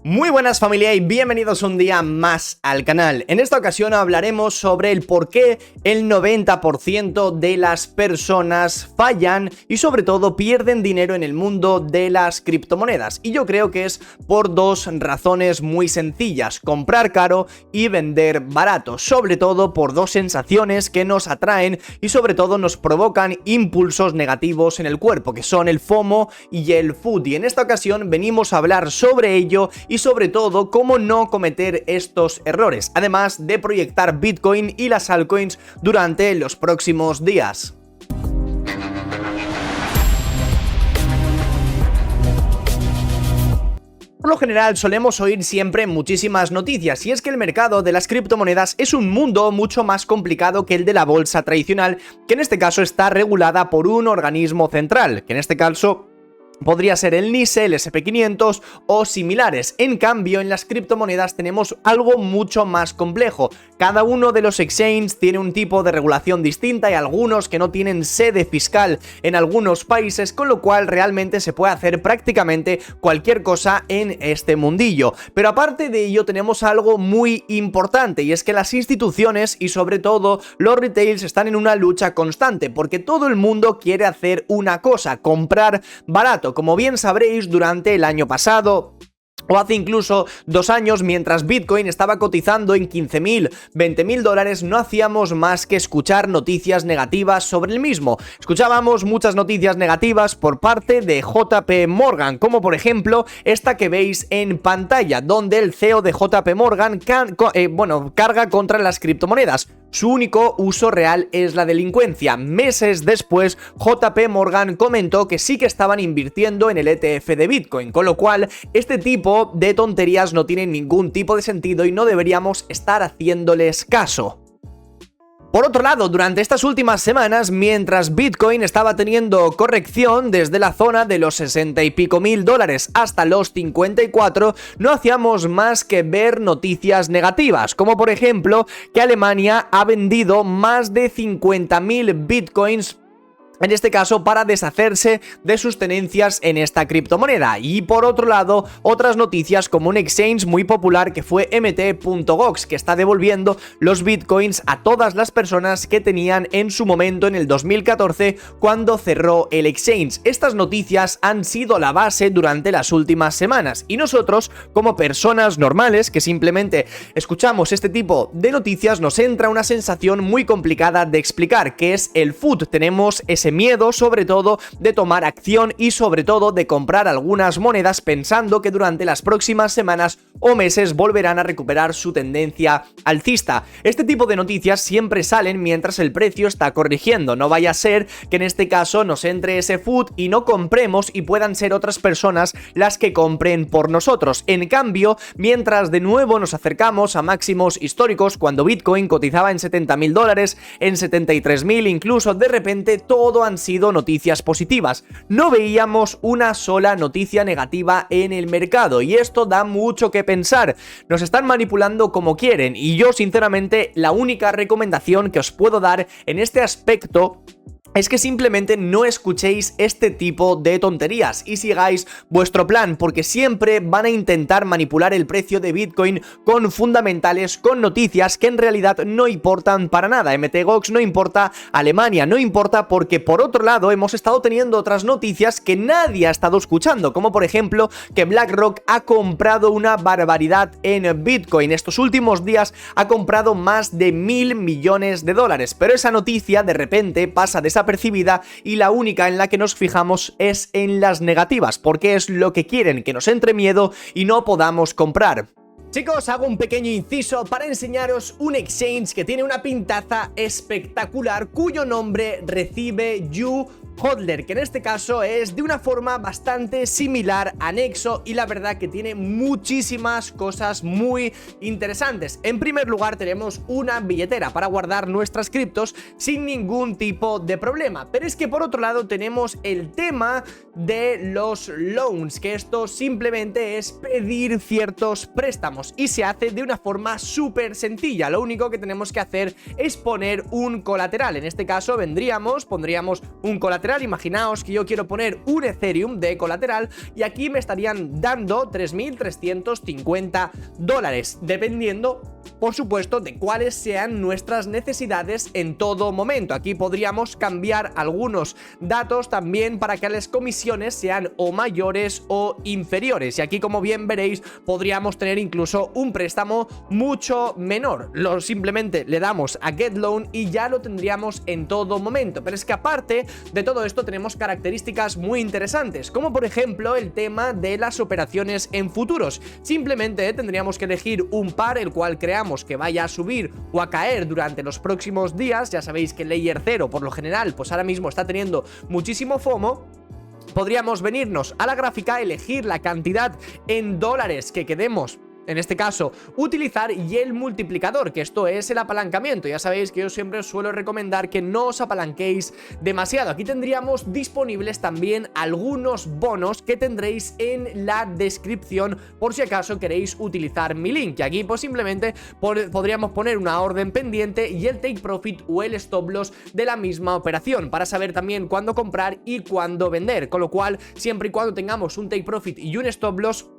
Muy buenas familia y bienvenidos un día más al canal. En esta ocasión hablaremos sobre el por qué el 90% de las personas fallan y sobre todo pierden dinero en el mundo de las criptomonedas. Y yo creo que es por dos razones muy sencillas: comprar caro y vender barato. Sobre todo por dos sensaciones que nos atraen y sobre todo nos provocan impulsos negativos en el cuerpo, que son el FOMO y el FUD. Y en esta ocasión venimos a hablar sobre ello y sobre todo cómo no cometer estos errores, además de proyectar Bitcoin y las altcoins durante los próximos días. Por lo general solemos oír siempre muchísimas noticias, y es que el mercado de las criptomonedas es un mundo mucho más complicado que el de la bolsa tradicional, que en este caso está regulada por un organismo central, que en este caso podría ser el NYSE, el SP500 o similares. En cambio, en las criptomonedas tenemos algo mucho más complejo. Cada uno de los exchanges tiene un tipo de regulación distinta y algunos que no tienen sede fiscal en algunos países, con lo cual realmente se puede hacer prácticamente cualquier cosa en este mundillo. Pero aparte de ello tenemos algo muy importante, y es que las instituciones y sobre todo los retails están en una lucha constante, porque todo el mundo quiere hacer una cosa: comprar barato. Como bien sabréis, durante el año pasado o hace incluso 2 años, mientras Bitcoin estaba cotizando en 15.000, 20.000 dólares, no hacíamos más que escuchar noticias negativas sobre el mismo. Escuchábamos muchas noticias negativas por parte de JP Morgan, como por ejemplo esta que veis en pantalla, donde el CEO de JP Morgan carga contra las criptomonedas. Su único uso real es la delincuencia. Meses después, JP Morgan comentó que sí que estaban invirtiendo en el ETF de Bitcoin, con lo cual este tipo de tonterías no tienen ningún tipo de sentido y no deberíamos estar haciéndoles caso. Por otro lado, durante estas últimas semanas, mientras Bitcoin estaba teniendo corrección desde la zona de los 60 y pico mil dólares hasta los 54, no hacíamos más que ver noticias negativas, como por ejemplo que Alemania ha vendido más de 50.000 Bitcoins, en este caso para deshacerse de sus tenencias en esta criptomoneda. Y por otro lado, otras noticias como un exchange muy popular que fue mt.gox, que está devolviendo los bitcoins a todas las personas que tenían en su momento en el 2014 cuando cerró el exchange. Estas noticias han sido la base durante las últimas semanas, y nosotros, como personas normales que simplemente escuchamos este tipo de noticias, nos entra una sensación muy complicada de explicar, que es el FUD. Tenemos ese miedo sobre todo de tomar acción y sobre todo de comprar algunas monedas pensando que durante las próximas semanas o meses volverán a recuperar su tendencia alcista. Este tipo de noticias siempre salen mientras el precio está corrigiendo. No vaya a ser que en este caso nos entre ese FUD y no compremos y puedan ser otras personas las que compren por nosotros. En cambio, mientras de nuevo nos acercamos a máximos históricos, cuando Bitcoin cotizaba en 70.000 dólares, en 73.000 incluso, de repente todo han sido noticias positivas. No veíamos una sola noticia negativa en el mercado, y esto da mucho que pensar. Nos están manipulando como quieren, y yo sinceramente la única recomendación que os puedo dar en este aspecto es que simplemente no escuchéis este tipo de tonterías y sigáis vuestro plan, porque siempre van a intentar manipular el precio de Bitcoin con fundamentales, con noticias que en realidad no importan para nada. MTGOX no importa, Alemania no importa, porque por otro lado hemos estado teniendo otras noticias que nadie ha estado escuchando, como por ejemplo que BlackRock ha comprado una barbaridad en Bitcoin. Estos últimos días ha comprado más de 1.000 millones de dólares, pero esa noticia de repente pasa desapercibida y la única en la que nos fijamos es en las negativas, porque es lo que quieren, que nos entre miedo y no podamos comprar. Chicos, hago un pequeño inciso para enseñaros un exchange que tiene una pintaza espectacular, cuyo nombre recibe YuHodler, que en este caso es de una forma bastante similar a Nexo, y la verdad que tiene muchísimas cosas muy interesantes. En primer lugar, tenemos una billetera para guardar nuestras criptos sin ningún tipo de problema, pero es que por otro lado tenemos el tema de los loans, que esto simplemente es pedir ciertos préstamos y se hace de una forma súper sencilla. Lo único que tenemos que hacer es poner un colateral. En este caso pondríamos un colateral colateral. Imaginaos que yo quiero poner un Ethereum de colateral y aquí me estarían dando 3.350 dólares, dependiendo, por supuesto, de cuáles sean nuestras necesidades en todo momento. Aquí podríamos cambiar algunos datos también para que las comisiones sean o mayores o inferiores. Y aquí, como bien veréis, podríamos tener incluso un préstamo mucho menor. Simplemente le damos a Get Loan y ya lo tendríamos en todo momento. Pero es que aparte de todo esto tenemos características muy interesantes, como por ejemplo el tema de las operaciones en futuros. Simplemente tendríamos que elegir un par el cual creamos que vaya a subir o a caer durante los próximos días. Ya sabéis que Layer 0 por lo general pues ahora mismo está teniendo muchísimo FOMO. Podríamos venirnos a la gráfica, elegir la cantidad en dólares que queremos, en este caso, utilizar, y el multiplicador, que esto es el apalancamiento. Ya sabéis que yo siempre os suelo recomendar que no os apalanquéis demasiado. Aquí tendríamos disponibles también algunos bonos que tendréis en la descripción por si acaso queréis utilizar mi link. Y aquí pues simplemente podríamos poner una orden pendiente y el take profit o el stop loss de la misma operación para saber también cuándo comprar y cuándo vender. Con lo cual, siempre y cuando tengamos un take profit y un stop loss,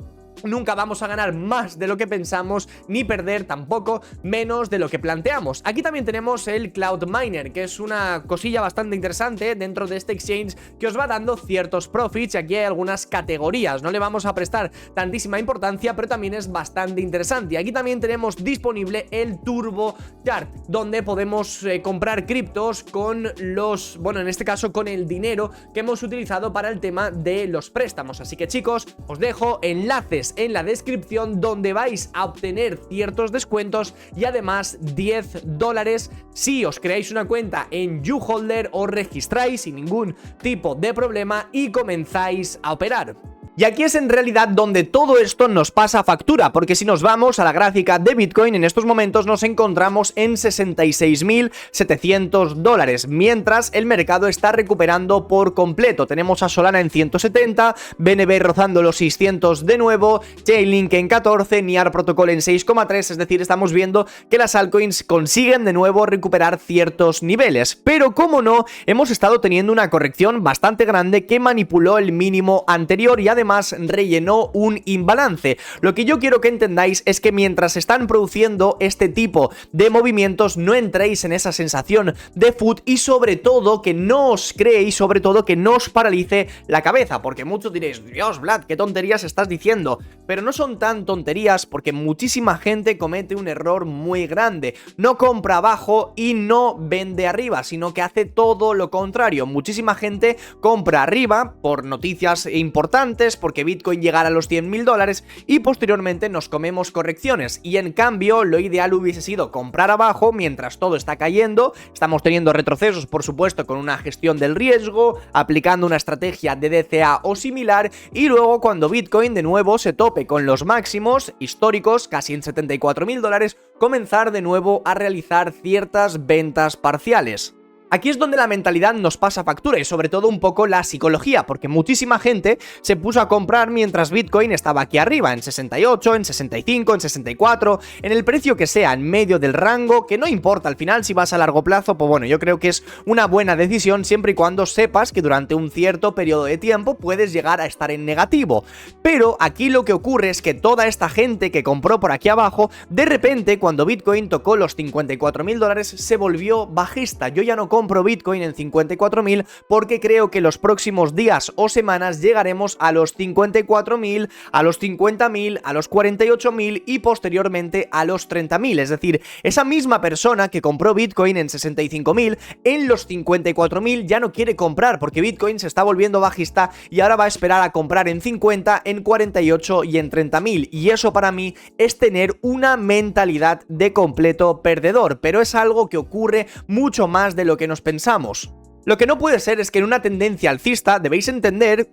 nunca vamos a ganar más de lo que pensamos, ni perder tampoco menos de lo que planteamos. Aquí también tenemos el Cloud Miner, que es una cosilla bastante interesante dentro de este exchange que os va dando ciertos profits. Y aquí hay algunas categorías, no le vamos a prestar tantísima importancia, pero también es bastante interesante. Y aquí también tenemos disponible el Turbo Chart, donde podemos comprar criptos con los, bueno, en este caso con el dinero que hemos utilizado para el tema de los préstamos. Así que chicos, os dejo enlaces en la descripción donde vais a obtener ciertos descuentos y además 10 dólares si os creáis una cuenta en YouHolder, os registráis sin ningún tipo de problema y comenzáis a operar. Y aquí es en realidad donde todo esto nos pasa factura, porque si nos vamos a la gráfica de Bitcoin, en estos momentos nos encontramos en 66.700 dólares, mientras el mercado está recuperando por completo. Tenemos a Solana en 170, BNB rozando los 600 de nuevo, Chainlink en 14, Near Protocol en 6,3, es decir, estamos viendo que las altcoins consiguen de nuevo recuperar ciertos niveles. Pero como no, hemos estado teniendo una corrección bastante grande que manipuló el mínimo anterior y además rellenó un imbalance. Lo que yo quiero que entendáis es que mientras están produciendo este tipo de movimientos, no entréis en esa sensación de FUD y sobre todo que no os creéis, sobre todo que no os paralice la cabeza, porque muchos diréis, Dios, Vlad, qué tonterías estás diciendo, pero no son tan tonterías porque muchísima gente comete un error muy grande. No compra abajo y no vende arriba, sino que hace todo lo contrario. Muchísima gente compra arriba por noticias importantes, porque Bitcoin llegara a los 100.000 dólares y posteriormente nos comemos correcciones, y en cambio lo ideal hubiese sido comprar abajo mientras todo está cayendo. Estamos teniendo retrocesos, por supuesto, con una gestión del riesgo, aplicando una estrategia de DCA o similar, y luego cuando Bitcoin de nuevo se tope con los máximos históricos, casi en 74.000 dólares, comenzar de nuevo a realizar ciertas ventas parciales. Aquí es donde la mentalidad nos pasa factura y sobre todo un poco la psicología, porque muchísima gente se puso a comprar mientras Bitcoin estaba aquí arriba, en 68, en 65, en 64, en el precio que sea, en medio del rango, que no importa al final si vas a largo plazo. Pues bueno, yo creo que es una buena decisión siempre y cuando sepas que durante un cierto periodo de tiempo puedes llegar a estar en negativo. Pero aquí lo que ocurre es que toda esta gente que compró por aquí abajo, de repente cuando Bitcoin tocó los 54.000 dólares se volvió bajista. Yo ya no compro Bitcoin en 54.000 porque creo que los próximos días o semanas llegaremos a los 54.000, a los 50.000, a los 48.000 y posteriormente a los 30.000. Es decir, esa misma persona que compró Bitcoin en 65.000, en los 54.000 ya no quiere comprar porque Bitcoin se está volviendo bajista y ahora va a esperar a comprar en 50, en 48 y en 30.000. Y eso para mí es tener una mentalidad de completo perdedor, pero es algo que ocurre mucho más de lo que nos pensamos. Lo que no puede ser es que en una tendencia alcista debéis entender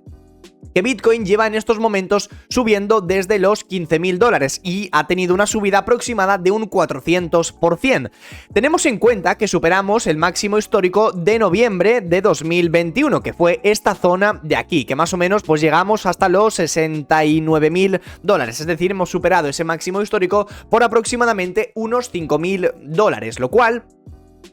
que Bitcoin lleva en estos momentos subiendo desde los 15.000 dólares y ha tenido una subida aproximada de un 400%. Tenemos en cuenta que superamos el máximo histórico de noviembre de 2021, que fue esta zona de aquí, que más o menos pues llegamos hasta los 69.000 dólares, es decir, hemos superado ese máximo histórico por aproximadamente unos 5.000 dólares, lo cual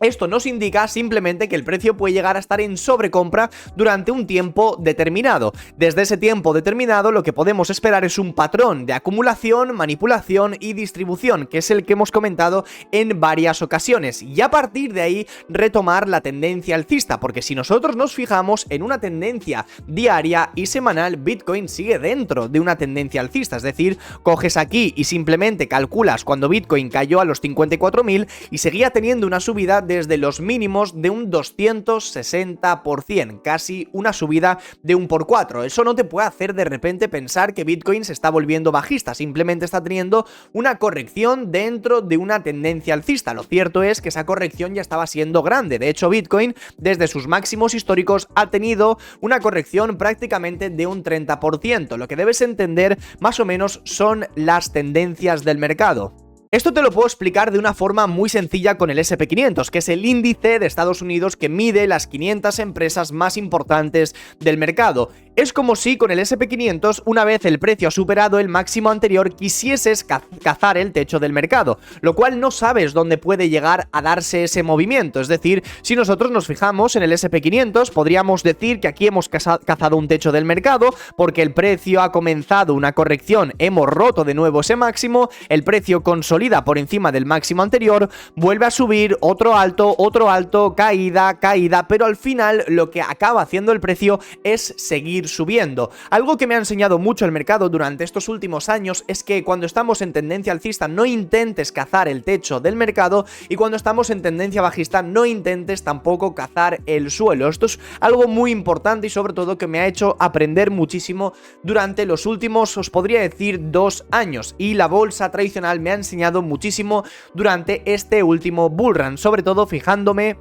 Esto nos indica simplemente que el precio puede llegar a estar en sobrecompra durante un tiempo determinado. Desde ese tiempo determinado lo que podemos esperar es un patrón de acumulación, manipulación y distribución, que es el que hemos comentado en varias ocasiones, y a partir de ahí retomar la tendencia alcista, porque si nosotros nos fijamos en una tendencia diaria y semanal, Bitcoin sigue dentro de una tendencia alcista, es decir, coges aquí y simplemente calculas cuando Bitcoin cayó a los 54.000 y seguía teniendo una subida desde los mínimos de un 260%, casi una subida de un por 4. Eso no te puede hacer de repente pensar que Bitcoin se está volviendo bajista, simplemente está teniendo una corrección dentro de una tendencia alcista. Lo cierto es que esa corrección ya estaba siendo grande. De hecho, Bitcoin desde sus máximos históricos ha tenido una corrección prácticamente de un 30%. Lo que debes entender más o menos son las tendencias del mercado. Esto te lo puedo explicar de una forma muy sencilla con el SP500, que es el índice de Estados Unidos que mide las 500 empresas más importantes del mercado. Es como si con el SP500, una vez el precio ha superado el máximo anterior, quisieses cazar el techo del mercado, lo cual no sabes dónde puede llegar a darse ese movimiento. Es decir, si nosotros nos fijamos en el SP500, podríamos decir que aquí hemos cazado un techo del mercado, porque el precio ha comenzado una corrección, hemos roto de nuevo ese máximo, el precio consolida por encima del máximo anterior, vuelve a subir, otro alto, caída, pero al final lo que acaba haciendo el precio es seguir subiendo. Algo que me ha enseñado mucho el mercado durante estos últimos años es que cuando estamos en tendencia alcista no intentes cazar el techo del mercado, y cuando estamos en tendencia bajista no intentes tampoco cazar el suelo. Esto es algo muy importante y sobre todo que me ha hecho aprender muchísimo durante los últimos, os podría decir, 2 años, y la bolsa tradicional me ha enseñado muchísimo durante este último bullrun, sobre todo fijándome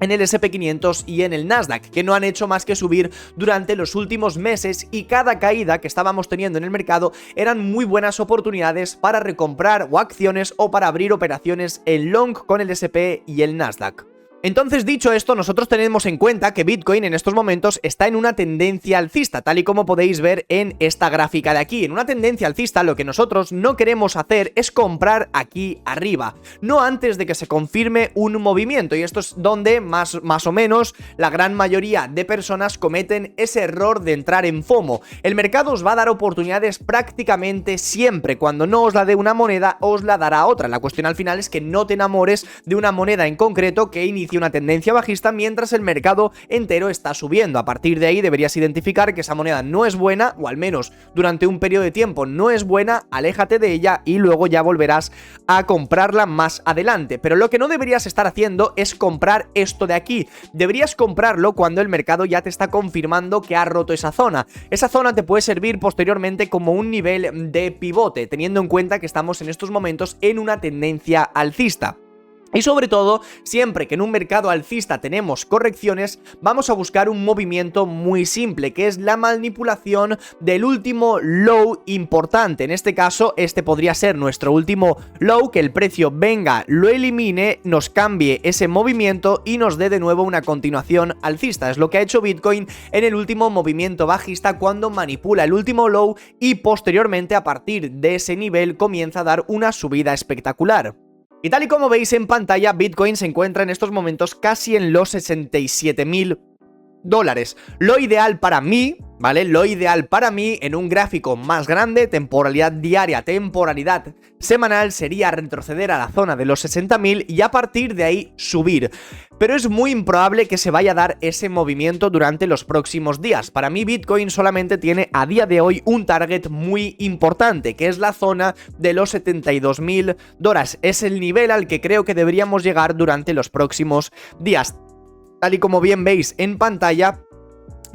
en el SP500 y en el Nasdaq, que no han hecho más que subir durante los últimos meses, y cada caída que estábamos teniendo en el mercado eran muy buenas oportunidades para recomprar o acciones o para abrir operaciones en long con el SP y el Nasdaq. Entonces, dicho esto, nosotros tenemos en cuenta que Bitcoin en estos momentos está en una tendencia alcista, tal y como podéis ver en esta gráfica de aquí. En una tendencia alcista lo que nosotros no queremos hacer es comprar aquí arriba, no antes de que se confirme un movimiento, y esto es donde más o menos la gran mayoría de personas cometen ese error de entrar en FOMO. El mercado os va a dar oportunidades prácticamente siempre. Cuando no os la dé una moneda, os la dará otra. La cuestión al final es que no te enamores de una moneda en concreto que inicie una tendencia bajista mientras el mercado entero está subiendo. A partir de ahí deberías identificar que esa moneda no es buena, o al menos durante un periodo de tiempo no es buena, aléjate de ella y luego ya volverás a comprarla más adelante. Pero lo que no deberías estar haciendo es comprar esto de aquí. Deberías comprarlo cuando el mercado ya te está confirmando que ha roto esa zona. Esa zona te puede servir posteriormente como un nivel de pivote, teniendo en cuenta que estamos en estos momentos en una tendencia alcista. Y sobre todo, siempre que en un mercado alcista tenemos correcciones, vamos a buscar un movimiento muy simple, que es la manipulación del último low importante. En este caso, este podría ser nuestro último low, que el precio venga, lo elimine, nos cambie ese movimiento y nos dé de nuevo una continuación alcista. Es lo que ha hecho Bitcoin en el último movimiento bajista, cuando manipula el último low y posteriormente, a partir de ese nivel, comienza a dar una subida espectacular. Y tal y como veis en pantalla, Bitcoin se encuentra en estos momentos casi en los $67.000. Lo ideal para mí, ¿vale? Lo ideal para mí en un gráfico más grande, temporalidad diaria, temporalidad semanal, sería retroceder a la zona de los 60.000 y a partir de ahí subir. Pero es muy improbable que se vaya a dar ese movimiento durante los próximos días. Para mí Bitcoin solamente tiene a día de hoy un target muy importante, que es la zona de los $72.000. Es el nivel al que creo que deberíamos llegar durante los próximos días. Tal y como bien veis en pantalla,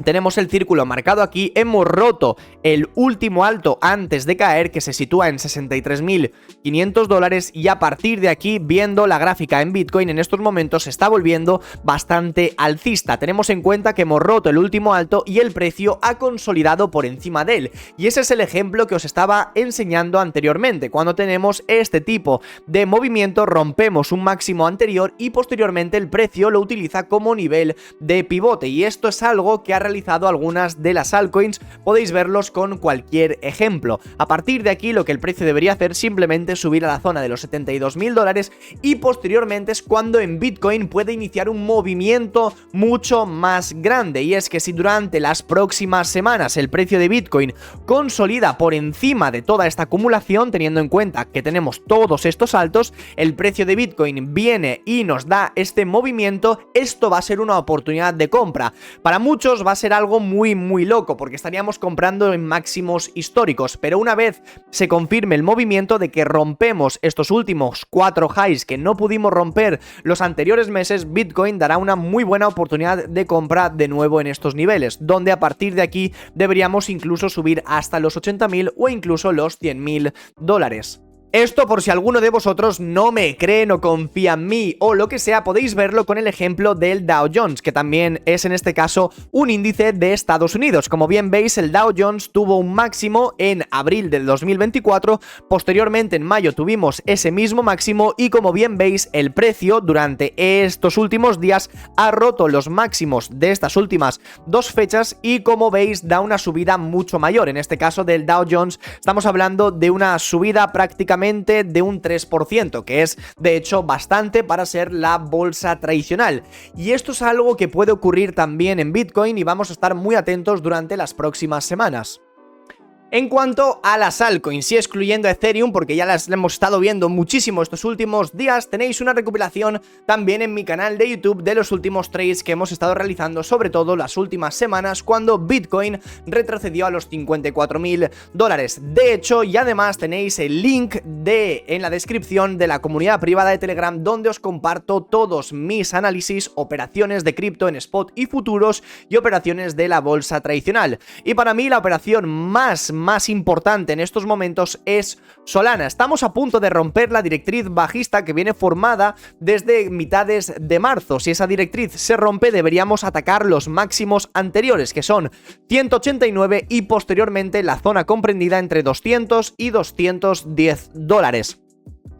tenemos el círculo marcado aquí, hemos roto el último alto antes de caer, que se sitúa en $63.500, y a partir de aquí, viendo la gráfica en Bitcoin, en estos momentos se está volviendo bastante alcista. Tenemos en cuenta que hemos roto el último alto y el precio ha consolidado por encima de él, y ese es el ejemplo que os estaba enseñando anteriormente. Cuando tenemos este tipo de movimiento, rompemos un máximo anterior y posteriormente el precio lo utiliza como nivel de pivote, y esto es algo que ha realizado algunas de las altcoins, podéis verlos con cualquier ejemplo. A partir de aquí lo que el precio debería hacer simplemente subir a la zona de los $72.000 y posteriormente es cuando en Bitcoin puede iniciar un movimiento mucho más grande, y es que si durante las próximas semanas el precio de Bitcoin consolida por encima de toda esta acumulación, teniendo en cuenta que tenemos todos estos saltos, el precio de Bitcoin viene y nos da este movimiento, esto va a ser una oportunidad de compra. Para muchos va a ser algo muy loco, porque estaríamos comprando en máximos históricos, pero una vez se confirme el movimiento de que rompemos estos últimos 4 highs que no pudimos romper los anteriores meses, Bitcoin dará una muy buena oportunidad de compra de nuevo en estos niveles, donde a partir de aquí deberíamos incluso subir hasta los 80.000 o incluso los $100.000. Esto, por si alguno de vosotros no me cree, no confía en mí o lo que sea, podéis verlo con el ejemplo del Dow Jones, que también es en este caso un índice de Estados Unidos. Como bien veis, el Dow Jones tuvo un máximo en abril del 2024, posteriormente en mayo tuvimos ese mismo máximo y como bien veis, el precio durante estos últimos días ha roto los máximos de estas últimas 2 fechas y como veis da una subida mucho mayor. En este caso del Dow Jones estamos hablando de una subida prácticamente de un 3%, que es de hecho bastante para ser la bolsa tradicional. Y esto es algo que puede ocurrir también en Bitcoin y vamos a estar muy atentos durante las próximas semanas. En cuanto a las altcoins, y excluyendo Ethereum, porque ya las hemos estado viendo muchísimo estos últimos días, tenéis una recopilación también en mi canal de YouTube de los últimos trades que hemos estado realizando, sobre todo las últimas semanas, cuando Bitcoin retrocedió a los $54.000. De hecho, y además tenéis el link en la descripción de la comunidad privada de Telegram, donde os comparto todos mis análisis, operaciones de cripto en spot y futuros y operaciones de la bolsa tradicional. Y para mí la operación más importante en estos momentos es Solana. Estamos a punto de romper la directriz bajista que viene formada desde mitades de marzo. Si esa directriz se rompe, deberíamos atacar los máximos anteriores, que son 189 y posteriormente la zona comprendida entre 200 y $210.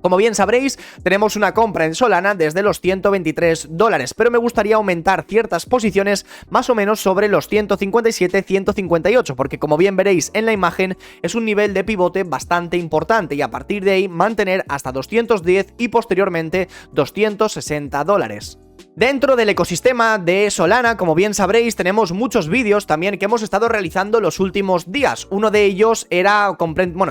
Como bien sabréis, tenemos una compra en Solana desde los $123, pero me gustaría aumentar ciertas posiciones más o menos sobre los 157, 158, porque como bien veréis en la imagen, es un nivel de pivote bastante importante y a partir de ahí mantener hasta 210 y posteriormente $260. Dentro del ecosistema de Solana, como bien sabréis, tenemos muchos vídeos también que hemos estado realizando los últimos días. Uno de ellos era,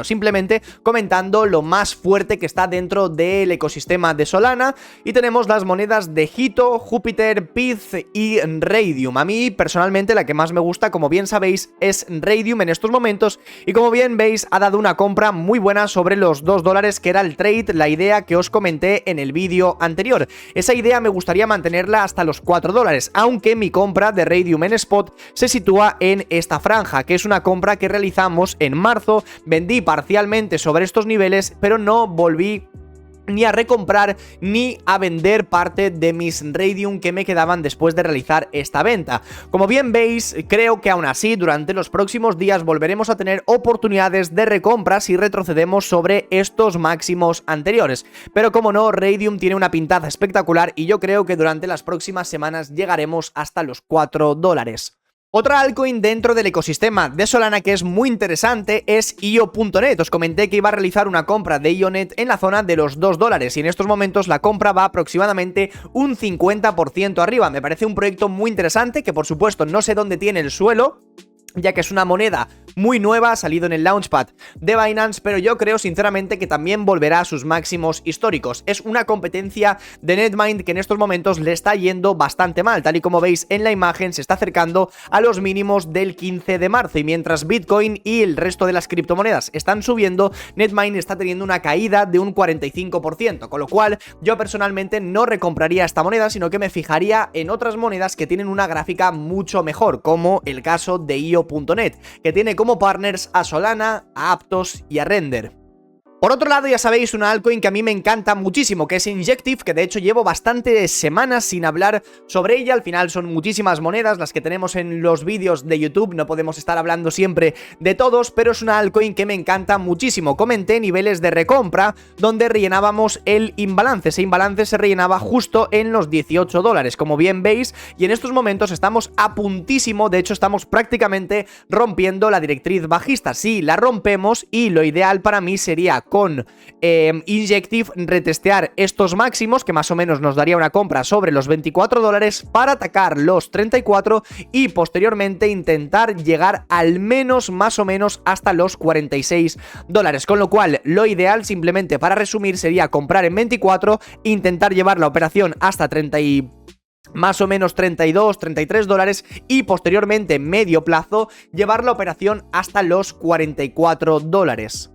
simplemente comentando lo más fuerte que está dentro del ecosistema de Solana, y tenemos las monedas de Hito, Júpiter, Pyth y Raydium. A mí, personalmente, la que más me gusta, como bien sabéis, es Raydium en estos momentos, y como bien veis, ha dado una compra muy buena sobre los $2, que era el trade, la idea que os comenté en el vídeo anterior. Esa idea me gustaría mantenerla hasta los $4, aunque mi compra de Raydium en spot se sitúa en esta franja, que es una compra que realizamos en marzo. Vendí parcialmente sobre estos niveles, pero no volví ni a recomprar ni a vender parte de mis Raydium que me quedaban después de realizar esta venta. Como bien veis, creo que aún así durante los próximos días volveremos a tener oportunidades de recompra si retrocedemos sobre estos máximos anteriores, pero como no, Raydium tiene una pintaza espectacular y yo creo que durante las próximas semanas llegaremos hasta los $4. Otra altcoin dentro del ecosistema de Solana que es muy interesante es IO.net. Os comenté que iba a realizar una compra de IONET en la zona de los $2 y en estos momentos la compra va aproximadamente un 50% arriba. Me parece un proyecto muy interesante que por supuesto no sé dónde tiene el suelo, ya que es una moneda muy nueva, ha salido en el Launchpad de Binance, pero yo creo sinceramente que también volverá a sus máximos históricos. Es una competencia de Netmind que en estos momentos le está yendo bastante mal, tal y como veis en la imagen se está acercando a los mínimos del 15 de marzo y mientras Bitcoin y el resto de las criptomonedas están subiendo, Netmind está teniendo una caída de un 45%, con lo cual yo personalmente no recompraría esta moneda, sino que me fijaría en otras monedas que tienen una gráfica mucho mejor, como el caso de IO.net, que tiene como partners a Solana, a Aptos y a Render. Por otro lado, ya sabéis, una altcoin que a mí me encanta muchísimo, que es Injective, que de hecho llevo bastantes semanas sin hablar sobre ella. Al final son muchísimas monedas las que tenemos en los vídeos de YouTube, no podemos estar hablando siempre de todos, pero es una altcoin que me encanta muchísimo. Comenté niveles de recompra donde rellenábamos el imbalance. Ese imbalance se rellenaba justo en los 18 dólares, como bien veis, y en estos momentos estamos a puntísimo, de hecho estamos prácticamente rompiendo la directriz bajista. Sí, la rompemos y lo ideal para mí sería con Injective retestear estos máximos, que más o menos nos daría una compra sobre los 24 dólares, para atacar los 34 y posteriormente intentar llegar al menos más o menos hasta los 46 dólares, con lo cual lo ideal, simplemente para resumir, sería comprar en 24, intentar llevar la operación hasta 30 y más o menos 32, 33 dólares y posteriormente en medio plazo llevar la operación hasta los 44 dólares.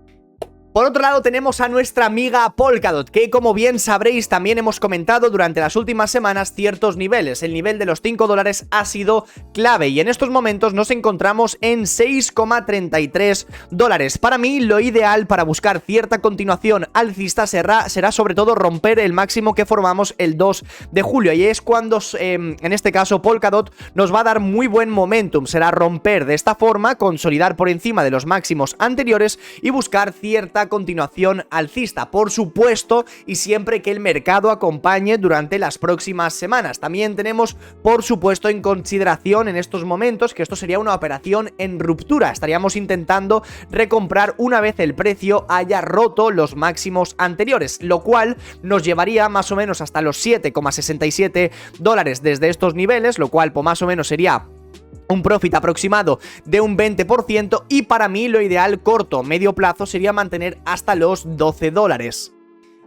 Por otro lado tenemos a nuestra amiga Polkadot, que como bien sabréis también hemos comentado durante las últimas semanas ciertos niveles. El nivel de los 5 dólares ha sido clave y en estos momentos nos encontramos en 6,33 dólares. Para mí lo ideal para buscar cierta continuación alcista será sobre todo romper el máximo que formamos el 2 de julio y es cuando en este caso Polkadot nos va a dar muy buen momentum. Será romper de esta forma, consolidar por encima de los máximos anteriores y buscar cierta continuación alcista, por supuesto, y siempre que el mercado acompañe durante las próximas semanas. También tenemos, por supuesto, en consideración en estos momentos que esto sería una operación en ruptura. Estaríamos intentando recomprar una vez el precio haya roto los máximos anteriores, lo cual nos llevaría más o menos hasta los 7,67 dólares desde estos niveles, lo cual pues, más o menos sería un profit aproximado de un 20% y para mí lo ideal corto medio plazo sería mantener hasta los 12 dólares.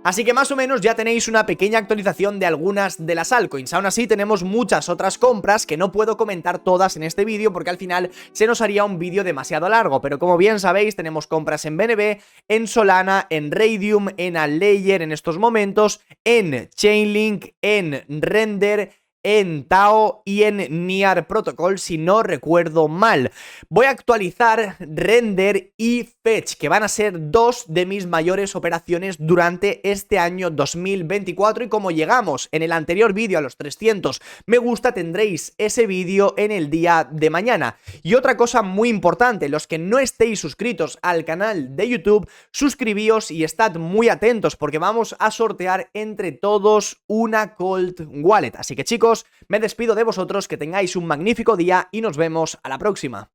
Así que más o menos ya tenéis una pequeña actualización de algunas de las altcoins. Aún así tenemos muchas otras compras que no puedo comentar todas en este vídeo porque al final se nos haría un vídeo demasiado largo, pero como bien sabéis tenemos compras en BNB, en Solana, en Raydium, en Allayer en estos momentos, en Chainlink, en Render, en Tao y en Near Protocol, si no recuerdo mal. Voy a actualizar Render y Fetch, que van a ser dos de mis mayores operaciones durante este año 2024, y como llegamos en el anterior vídeo a los 300 me gusta, tendréis ese vídeo en el día de mañana. Y otra cosa muy importante, los que no estéis suscritos al canal de YouTube, suscribíos y estad muy atentos porque vamos a sortear entre todos una Cold Wallet. Así que chicos, me despido de vosotros, que tengáis un magnífico día y nos vemos a la próxima.